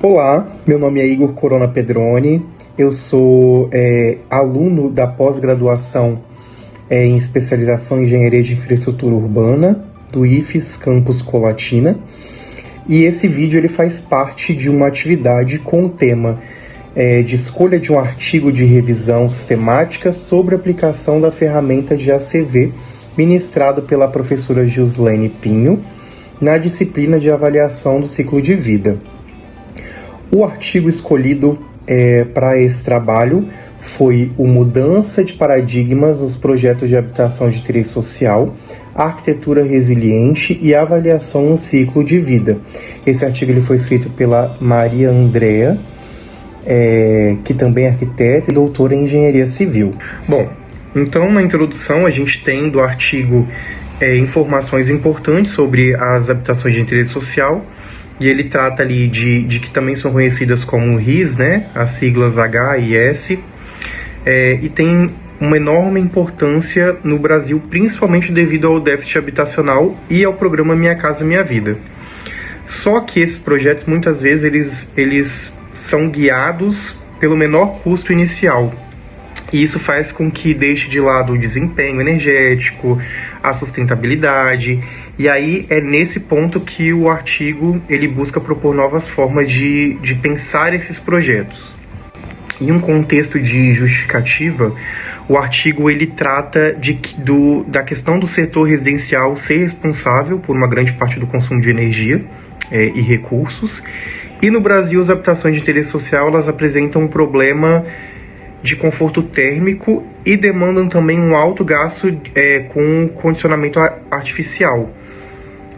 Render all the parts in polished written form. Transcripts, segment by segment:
Olá, meu nome é Igor Corona Pedroni, eu sou aluno da pós-graduação em especialização em Engenharia de Infraestrutura Urbana, do IFES Campus Colatina, e esse vídeo ele faz parte de uma atividade com o tema de escolha de um artigo de revisão sistemática sobre a aplicação da ferramenta de ACV, ministrado pela professora Gislene Pinho, na disciplina de avaliação do ciclo de vida. O artigo escolhido para esse trabalho foi o Mudança de Paradigmas nos Projetos de Habitação de Interesse Social, Arquitetura Resiliente e Avaliação no Ciclo de Vida. Esse artigo ele foi escrito pela Maria Andrea, que também é arquiteta e doutora em Engenharia Civil. Bom, então na introdução a gente tem do artigo informações importantes sobre as habitações de interesse social, e ele trata ali de que também são conhecidas como RIS, né, as siglas H e S, e tem uma enorme importância no Brasil, principalmente devido ao déficit habitacional e ao programa Minha Casa Minha Vida. Só que esses projetos, muitas vezes, eles são guiados pelo menor custo inicial, e isso faz com que deixe de lado o desempenho energético, a sustentabilidade, e aí é nesse ponto que o artigo ele busca propor novas formas de pensar esses projetos. Em um contexto de justificativa, o artigo ele trata da questão do setor residencial ser responsável por uma grande parte do consumo de energia e recursos, e no Brasil as habitações de interesse social elas apresentam um problema de conforto térmico e demandam também um alto gasto com condicionamento artificial.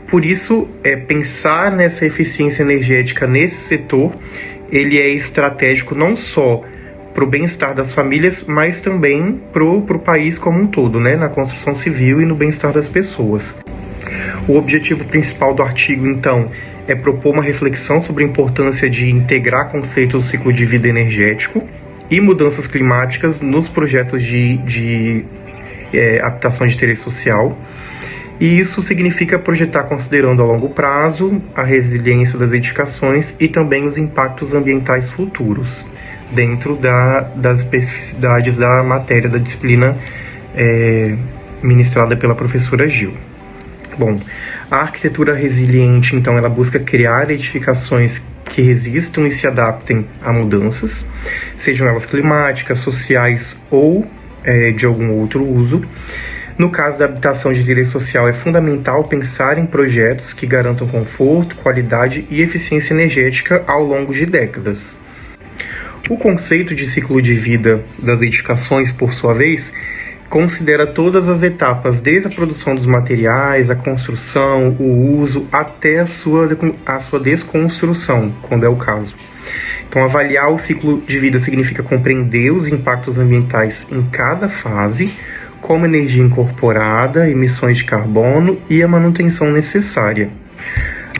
Por isso, pensar nessa eficiência energética nesse setor, ele é estratégico não só para o bem-estar das famílias, mas também para o país como um todo, né, na construção civil e no bem-estar das pessoas. O objetivo principal do artigo, então, é propor uma reflexão sobre a importância de integrar conceitos do ciclo de vida energético e mudanças climáticas nos projetos de habitação de interesse social. E isso significa projetar considerando a longo prazo a resiliência das edificações e também os impactos ambientais futuros, dentro das especificidades da matéria da disciplina ministrada pela professora Gil. Bom, a arquitetura resiliente, então, ela busca criar edificações que resistam e se adaptem a mudanças, sejam elas climáticas, sociais ou de algum outro uso. No caso da habitação de interesse social, é fundamental pensar em projetos que garantam conforto, qualidade e eficiência energética ao longo de décadas. O conceito de ciclo de vida das edificações, por sua vez, considera todas as etapas, desde a produção dos materiais, a construção, o uso, até a sua desconstrução, quando é o caso. Então, avaliar o ciclo de vida significa compreender os impactos ambientais em cada fase, como energia incorporada, emissões de carbono e a manutenção necessária.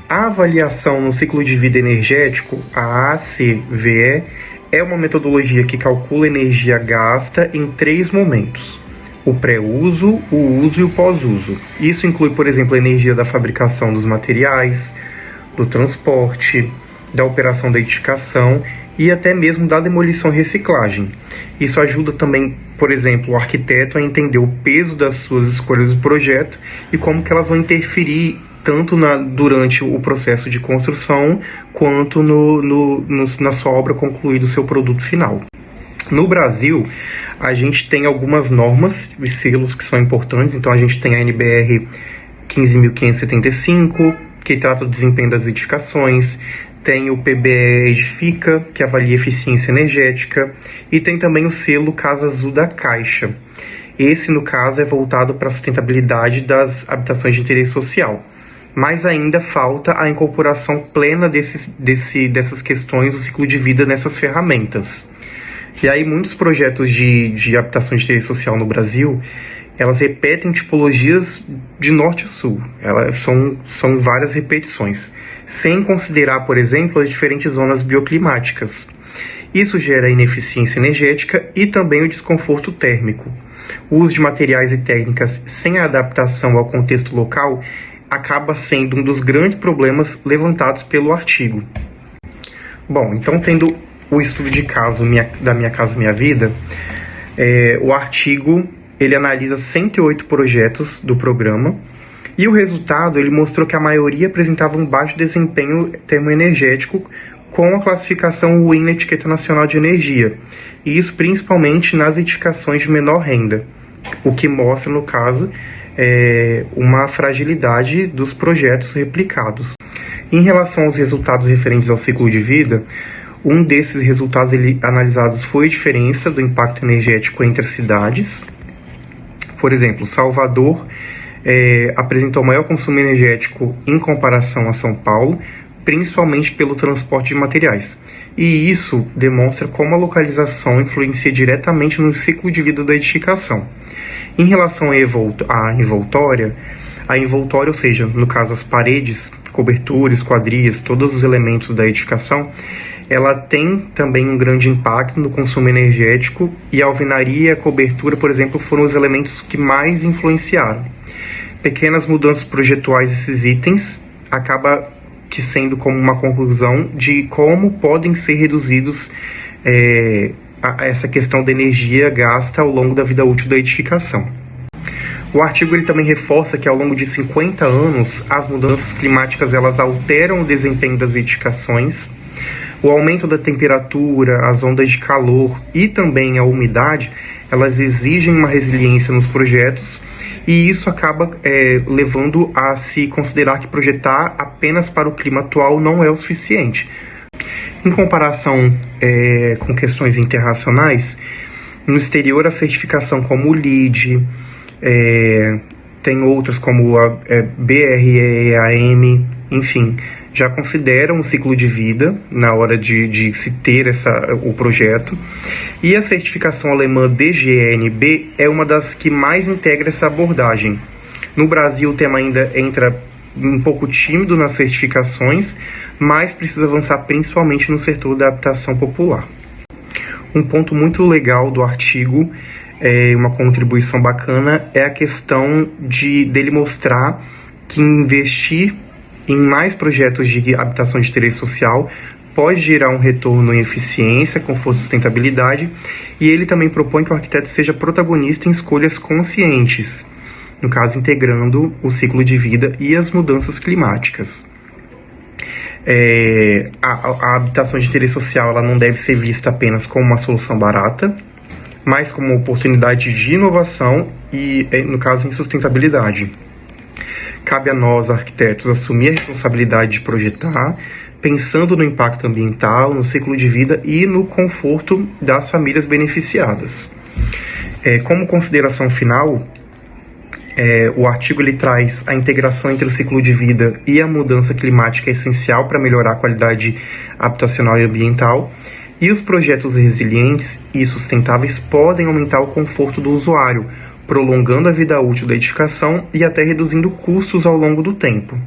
A avaliação no ciclo de vida energético, a ACVE, é uma metodologia que calcula a energia gasta em 3 momentos: o pré-uso, o uso e o pós-uso. Isso inclui, por exemplo, a energia da fabricação dos materiais, do transporte, da operação da edificação e até mesmo da demolição e reciclagem. Isso ajuda também, por exemplo, o arquiteto a entender o peso das suas escolhas do projeto e como que elas vão interferir tanto durante o processo de construção quanto na sua obra concluída, o seu produto final. No Brasil, a gente tem algumas normas e selos que são importantes. Então, a gente tem a NBR 15.575, que trata do desempenho das edificações, tem o PBE Edifica, que avalia eficiência energética, e tem também o selo Casa Azul da Caixa. Esse, no caso, é voltado para a sustentabilidade das habitações de interesse social. Mas ainda falta a incorporação plena dessas questões do ciclo de vida nessas ferramentas. E aí muitos projetos de habitação de interesse social no Brasil, elas repetem tipologias de norte a sul. Elas são várias repetições, sem considerar, por exemplo, as diferentes zonas bioclimáticas. Isso gera ineficiência energética e também o desconforto térmico. O uso de materiais e técnicas sem adaptação ao contexto local acaba sendo um dos grandes problemas levantados pelo artigo. Bom, então tendo o estudo de caso da Minha Casa Minha Vida, o artigo ele analisa 108 projetos do programa e o resultado ele mostrou que a maioria apresentava um baixo desempenho termoenergético com a classificação ruim na Etiqueta Nacional de Energia, e isso principalmente nas edificações de menor renda, o que mostra, no caso, uma fragilidade dos projetos replicados. Em relação aos resultados referentes ao ciclo de vida, um desses resultados analisados foi a diferença do impacto energético entre as cidades. Por exemplo, Salvador apresentou maior consumo energético em comparação a São Paulo, principalmente pelo transporte de materiais. E isso demonstra como a localização influencia diretamente no ciclo de vida da edificação. Em relação à envoltória, ou seja, no caso as paredes, cobertura, esquadrias, todos os elementos da edificação, ela tem também um grande impacto no consumo energético, e a alvenaria e a cobertura, por exemplo, foram os elementos que mais influenciaram. Pequenas mudanças projetuais desses itens acaba que sendo como uma conclusão de como podem ser reduzidos essa questão da energia gasta ao longo da vida útil da edificação. O artigo ele também reforça que ao longo de 50 anos, as mudanças climáticas elas alteram o desempenho das edificações. O aumento da temperatura, as ondas de calor e também a umidade, elas exigem uma resiliência nos projetos, e isso acaba levando a se considerar que projetar apenas para o clima atual não é o suficiente. Em comparação com questões internacionais, no exterior a certificação como o LEED, tem outras como a BREEAM, enfim, já consideram o ciclo de vida na hora de se ter o projeto. E a certificação alemã DGNB é uma das que mais integra essa abordagem. No Brasil, o tema ainda entra um pouco tímido nas certificações, mas precisa avançar principalmente no setor da habitação popular. Um ponto muito legal do artigo, uma contribuição bacana, é a questão dele mostrar que investir em mais projetos de habitação de interesse social pode gerar um retorno em eficiência, conforto e sustentabilidade, e ele também propõe que o arquiteto seja protagonista em escolhas conscientes, no caso integrando o ciclo de vida e as mudanças climáticas. A habitação de interesse social ela não deve ser vista apenas como uma solução barata, mas como uma oportunidade de inovação e, no caso, em sustentabilidade. Cabe a nós, arquitetos, assumir a responsabilidade de projetar, pensando no impacto ambiental, no ciclo de vida e no conforto das famílias beneficiadas. Como consideração final, o artigo ele traz a integração entre o ciclo de vida e a mudança climática essencial para melhorar a qualidade habitacional e ambiental, e os projetos resilientes e sustentáveis podem aumentar o conforto do usuário, prolongando a vida útil da edificação e até reduzindo custos ao longo do tempo.